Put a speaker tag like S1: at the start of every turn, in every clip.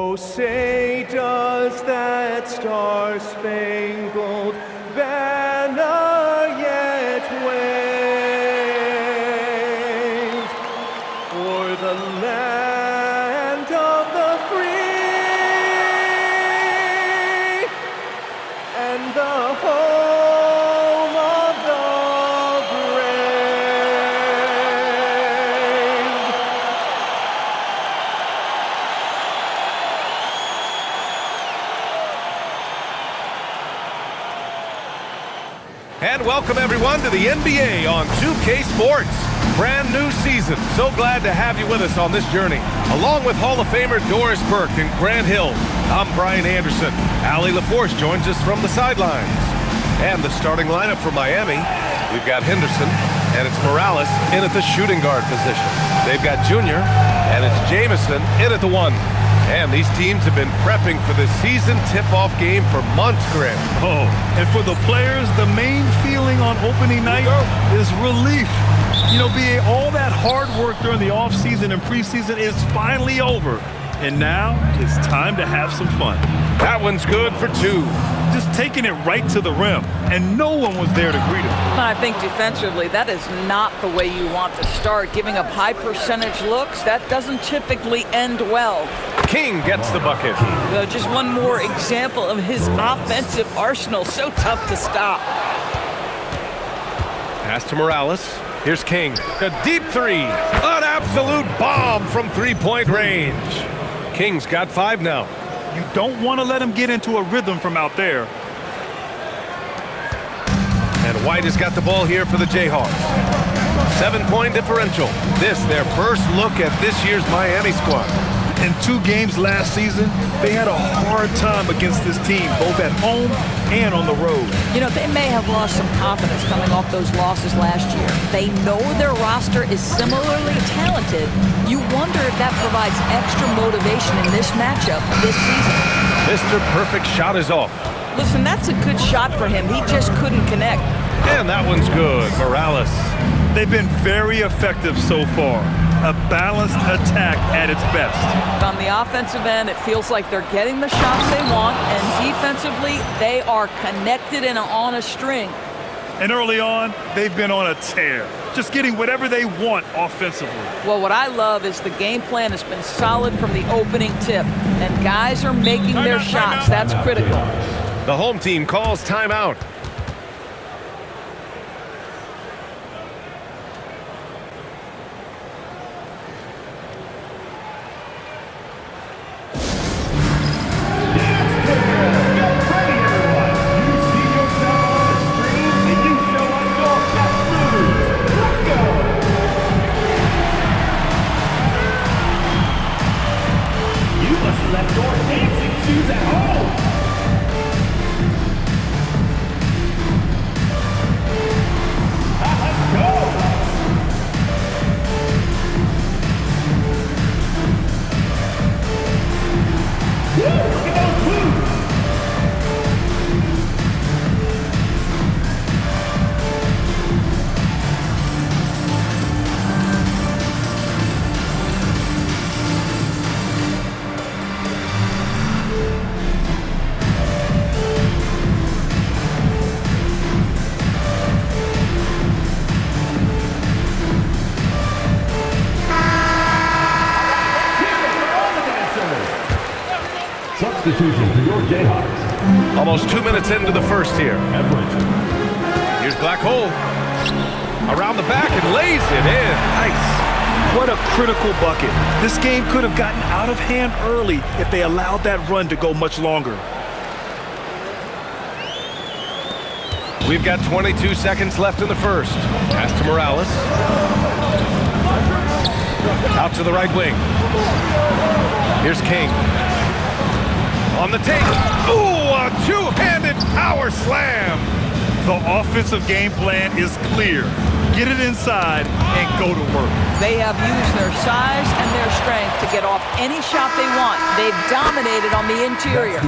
S1: Oh, say does that star-spangled banner yet wave o'er the land of the free and the home of the brave.
S2: And welcome everyone to the NBA on 2K Sports. Brand new season. So glad to have you with us on this journey. Along with Hall of Famer Doris Burke and Grant Hill, I'm Brian Anderson. Allie LaForce joins us from the sidelines. And the starting lineup for Miami, we've got Henderson, and it's Morales in at the shooting guard position. They've got Junior, and it's Jamison in at the 1. And these teams have been prepping for the season tip-off game for months, Grant.
S3: Oh, and for the players, the main feeling on opening night is relief. You know, BA, all that hard work during the offseason and preseason is finally over. And now it's time to have some fun.
S2: That one's good for 2.
S3: Just taking it right to the rim, and no one was there to greet him.
S4: I think defensively, that is not the way you want to start. Giving up high percentage looks, that doesn't typically end well.
S2: King gets the bucket.
S4: Just one more example of his offensive arsenal. So tough to stop.
S2: Pass to Morales. Here's King. A deep 3. An absolute bomb from three-point range. King's got 5 now.
S3: You don't want to let him get into a rhythm from out there.
S2: And White has got the ball here for the Jayhawks. 7-point differential. This, their first look at this year's Miami squad.
S3: In 2 games last season, they had a hard time against this team, both at home and on the road.
S4: You know, they may have lost some confidence coming off those losses last year. They know their roster is similarly talented. You wonder if that provides extra motivation in this matchup this season.
S2: Mr. Perfect shot is off.
S4: Listen, that's a good shot for him. He just couldn't connect.
S2: And that one's good. Morales.
S3: They've been very effective so far. A balanced attack at its best.
S4: On the offensive end, it feels like they're getting the shots they want, and defensively, they are connected and on a string.
S3: And early on, they've been on a tear, just getting whatever they want offensively.
S4: Well, what I love is the game plan has been solid from the opening tip, and guys are making their shots. That's critical.
S2: The home team calls timeout.
S5: Substitution for your Jayhawks.
S2: Almost 2 minutes into the first here. Here's Black Hole. Around the back and lays it in. Nice.
S3: What a critical bucket. This game could have gotten out of hand early if they allowed that run to go much longer.
S2: We've got 22 seconds left in the first. Pass to Morales. Out to the right wing. Here's King. On the take. Ooh, a two-handed power slam.
S3: The offensive game plan is clear. Get it inside and go to work.
S4: They have used their size and their strength to get off any shot they want. They've dominated on the interior.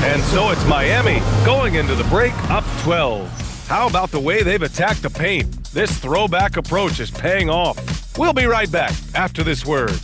S2: And so it's Miami going into the break up 12. How about the way they've attacked the paint? This throwback approach is paying off. We'll be right back after this word.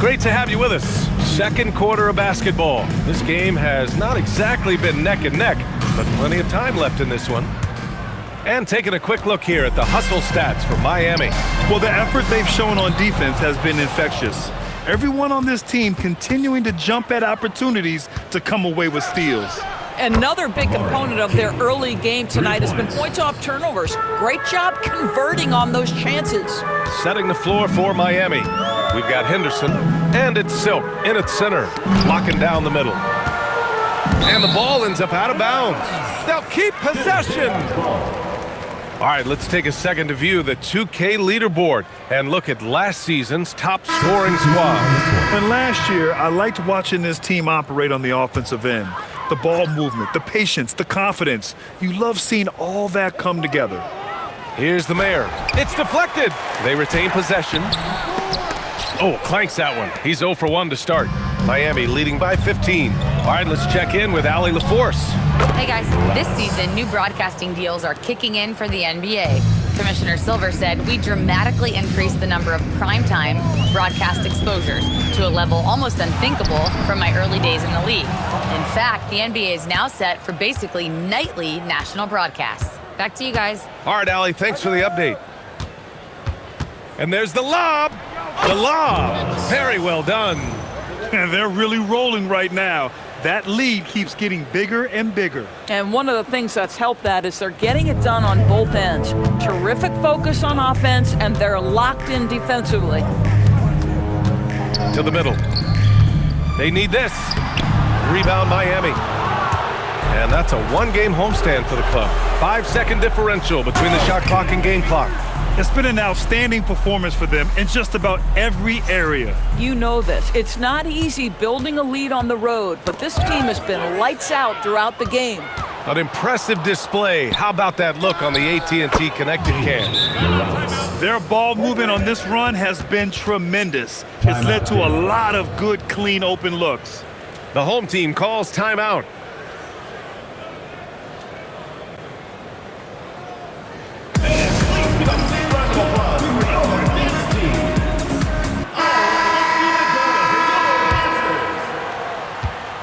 S2: great to have you with us. Second quarter of basketball. This game has not exactly been neck and neck, but plenty of time left in this one. And taking a quick look here at the hustle stats for Miami.
S3: Well, the effort they've shown on defense has been infectious. Everyone on this team continuing to jump at opportunities to come away with steals.
S4: Another big component of their early game tonight has been points off turnovers. Great job converting on those chances.
S2: Setting the floor for Miami. We've got Henderson, and it's Silk in its center, locking down the middle. And the ball ends up out of bounds. They'll keep possession. All right, let's take a second to view the 2K leaderboard and look at last season's top scoring squad.
S3: And last year, I liked watching this team operate on the offensive end. The ball movement, the patience, the confidence. You love seeing all that come together.
S2: Here's the mayor. It's deflected. They retain possession. Oh, clanks that one. He's 0 for 1 to start. Miami leading by 15. All right, let's check in with Allie LaForce.
S6: Hey guys, this season new broadcasting deals are kicking in for the NBA. Commissioner Silver said we dramatically increased the number of primetime broadcast exposures to a level almost unthinkable from my early days in the league. In fact, the NBA is now set for basically nightly national broadcasts. Back to you guys.
S2: All right, Allie, thanks for the update. And there's the lob. The lob. Very well done.
S3: And they're really rolling right now. That lead keeps getting bigger and bigger.
S4: And one of the things that's helped that is they're getting it done on both ends. Terrific focus on offense, and they're locked in defensively.
S2: To the middle. They need this. Rebound Miami. And that's a one-game homestand for the club. 5-second differential between the shot clock and game clock.
S3: It's been an outstanding performance for them in just about every area.
S4: You know this. It's not easy building a lead on the road, but this team has been lights out throughout the game.
S2: An impressive display. How about that look on the AT&T connected cam?
S3: Their ball movement on this run has been tremendous. It's led to a lot of good, clean, open looks.
S2: The home team calls timeout.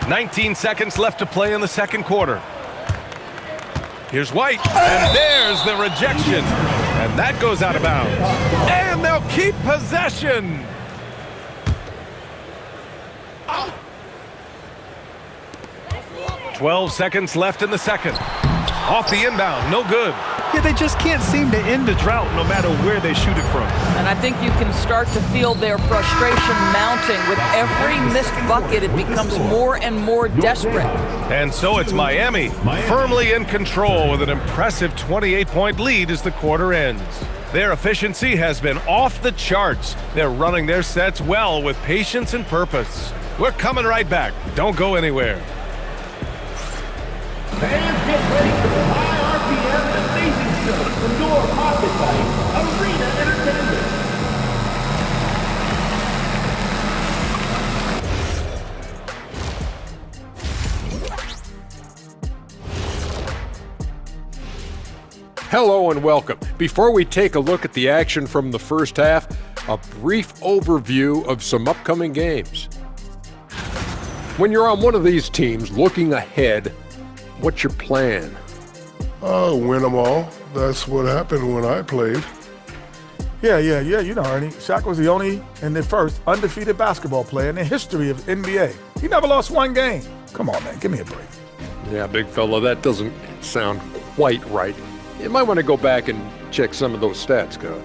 S2: "19 seconds left to play in the second quarter. Here's White, and there's the rejection. And that goes out of bounds. And they'll keep possession. Oh. 12 seconds left in the second. Off the inbound, no good.
S3: Yeah, they just can't seem to end the drought no matter where they shoot it from.
S4: And I think you can start to feel their frustration mounting. With every missed bucket, it becomes more and more desperate.
S2: And so it's Miami, firmly in control with an impressive 28-point lead as the quarter ends. Their efficiency has been off the charts. They're running their sets well with patience and purpose. We're coming right back. Don't go anywhere.
S5: Fans, get ready for the high RPM amazing show from your pocket by Arena Entertainment.
S7: Hello and welcome. Before we take a look at the action from the first half, a brief overview of some upcoming games. When you're on one of these teams looking ahead, what's your plan?
S8: Win them all. That's what happened when I played.
S1: Yeah, you know, Ernie. Shaq was the only and the first undefeated basketball player in the history of NBA. He never lost one game. Come on, man, give me a break.
S7: Yeah, big fella, that doesn't sound quite right. You might want to go back and check some of those stats, Scott.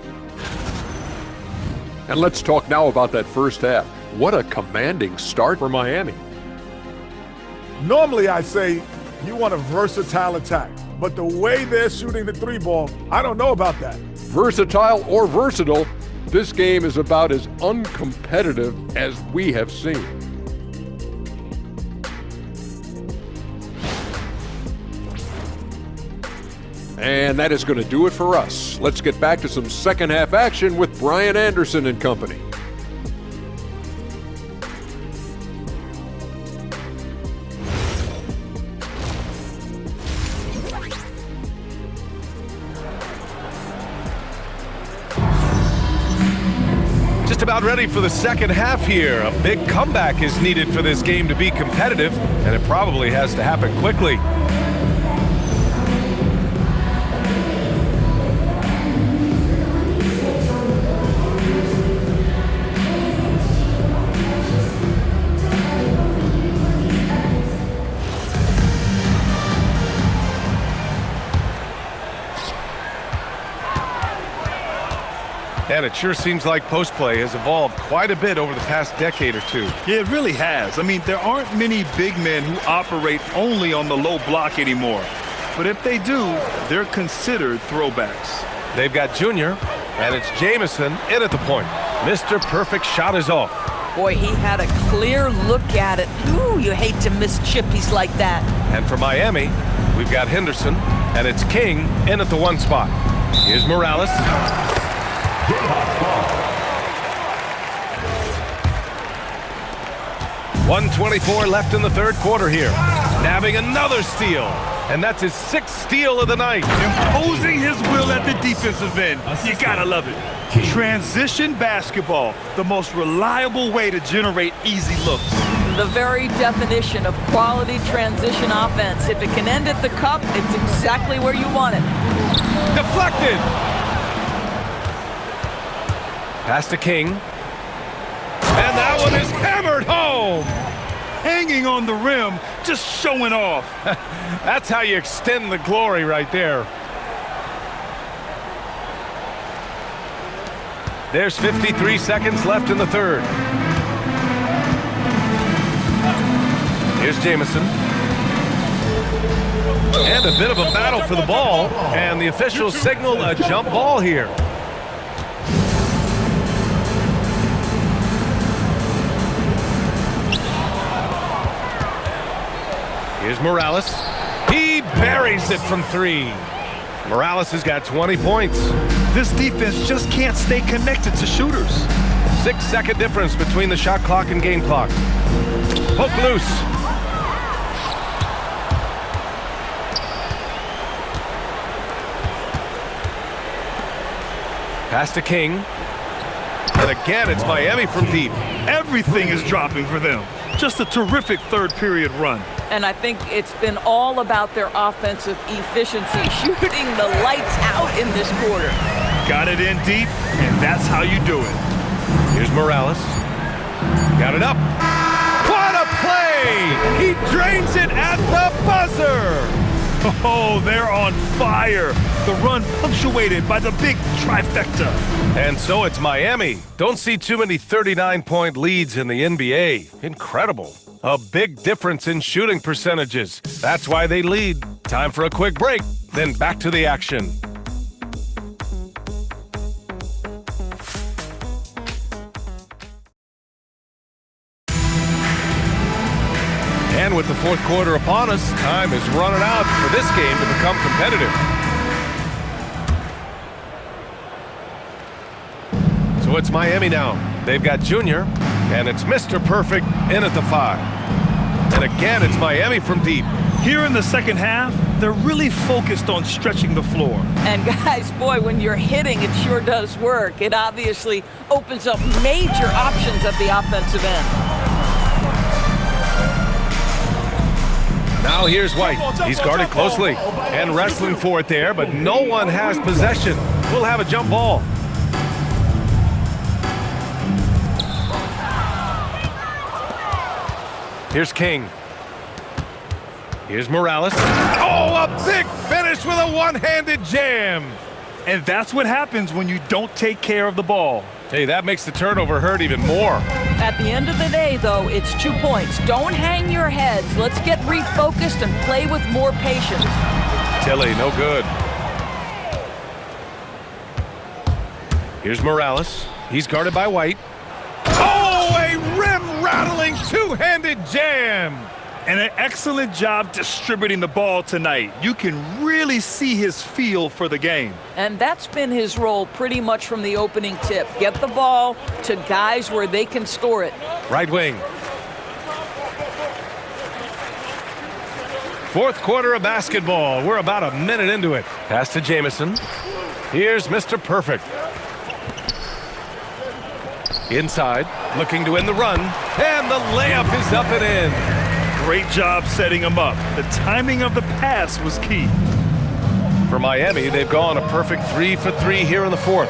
S7: And let's talk now about that first half. What a commanding start for Miami.
S1: Normally I say you want a versatile attack, but the way they're shooting the three ball, I don't know about that.
S7: Versatile or versatile, this game is about as uncompetitive as we have seen. And that is going to do it for us. Let's get back to some second half action with Brian Anderson and company.
S2: Just about About ready for the second half here. A big comeback is needed for this game to be competitive, and it probably has to happen quickly. And it sure seems like post play has evolved quite a bit over the past decade or two.
S3: Yeah, it really has. I mean, there aren't many big men who operate only on the low block anymore. But if they do, they're considered throwbacks.
S2: They've got Junior, and it's Jamison in at the point. Mr. Perfect shot is off.
S4: Boy, he had a clear look at it. Ooh, you hate to miss chippies like that.
S2: And for Miami, we've got Henderson, and it's King in at the 1 spot. Here's Morales. 1:24 left in the third quarter here. Nabbing another steal, and that's his 6th steal of the night.
S3: Imposing his will at the defensive end. You gotta love it. Transition basketball, the most reliable way to generate easy looks.
S4: The very definition of quality transition offense. If it can end at the cup, it's exactly where you want it.
S2: Deflected. Pass to King. And that one is hammered home.
S3: Hanging on the rim, just showing off.
S2: That's how you extend the glory right there. There's 53 seconds left in the third. Here's Jamison. And a bit of a battle for the ball. And the officials signal a jump ball here. Here's Morales. He buries it from 3. Morales has got 20 points.
S3: This defense just can't stay connected to shooters.
S2: 6-second difference between the shot clock and game clock. Poke loose. Pass to King. And again, it's Miami from deep.
S3: Everything is dropping for them. Just a terrific third period run.
S4: And I think it's been all about their offensive efficiency, shooting the lights out in this quarter.
S3: Got it in deep, and that's how you do it.
S2: Here's Morales. Got it up. What a play! He drains it at the buzzer!
S3: Oh, they're on fire. The run punctuated by the big trifecta.
S2: And so it's Miami. Don't see too many 39-point leads in the NBA. Incredible. A big difference in shooting percentages. That's why they lead. Time for a quick break, then back to the action. And with the fourth quarter upon us, time is running out for this game to become competitive. So it's Miami now. They've got Junior, and it's Mr. Perfect in at the 5. And again, it's Miami from deep.
S3: Here in the second half, they're really focused on stretching the floor.
S4: And guys, boy, when you're hitting, it sure does work. It obviously opens up major options at the offensive end.
S2: Now here's White. He's guarded closely and wrestling for it there, but no one has possession. We'll have a jump ball. Here's King. Here's Morales. Oh, a big finish with a one-handed jam.
S3: And that's what happens when you don't take care of the ball.
S2: Hey, that makes the turnover hurt even more.
S4: At the end of the day, though, it's 2 points. Don't hang your heads. Let's get refocused and play with more patience.
S2: Tilly, no good. Here's Morales. He's guarded by White. Oh, a rim-rattling two-handed jam.
S3: And an excellent job distributing the ball tonight. You can really see his feel for the game.
S4: And that's been his role pretty much from the opening tip. Get the ball to guys where they can score it.
S2: Right wing. Fourth quarter of basketball. We're about a minute into it. Pass to Jamison. Here's Mr. Perfect. Inside, looking to win the run, and the layup is up and in.
S3: Great job setting him up. The timing of the pass was key.
S2: For Miami, they've gone a perfect 3 for 3 here in the fourth.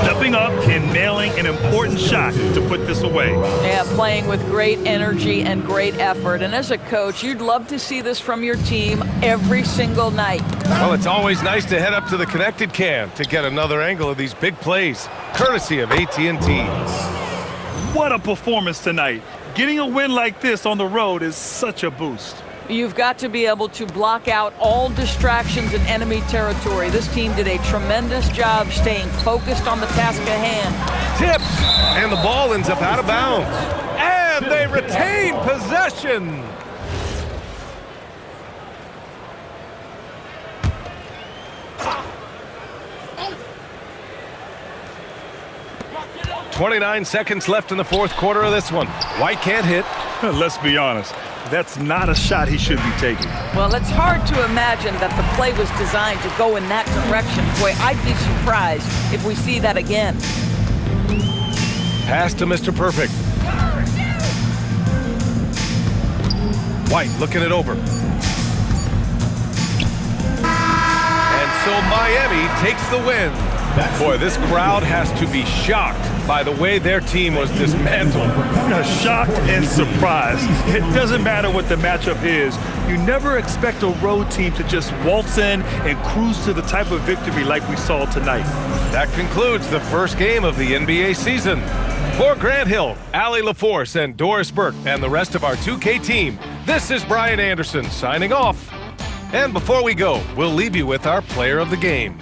S3: Stepping up and nailing an important shot to put this away.
S4: Yeah, playing with great energy and great effort. And as a coach, you'd love to see this from your team every single night.
S2: Well, it's always nice to head up to the connected cam to get another angle of these big plays, courtesy of AT&T.
S3: What a performance tonight. Getting a win like this on the road is such a boost.
S4: You've got to be able to block out all distractions in enemy territory. This team did a tremendous job staying focused on the task at hand.
S2: Tipped, and the ball ends up out of bounds. And they retain possession. .29 seconds left in the fourth quarter of this one. White can't hit.
S3: Let's be honest. That's not a shot he should be taking.
S4: Well, it's hard to imagine that the play was designed to go in that direction. Boy, I'd be surprised if we see that again.
S2: Pass to Mr. Perfect. White looking it over. And so Miami takes the win. Boy, this crowd has to be shocked by the way their team was dismantled.
S3: Shocked and surprised. It doesn't matter what the matchup is. You never expect a road team to just waltz in and cruise to the type of victory like we saw tonight.
S2: That concludes the first game of the NBA season. For Grant Hill, Allie LaForce, and Doris Burke, and the rest of our 2K team, this is Brian Anderson signing off. And before we go, we'll leave you with our player of the game.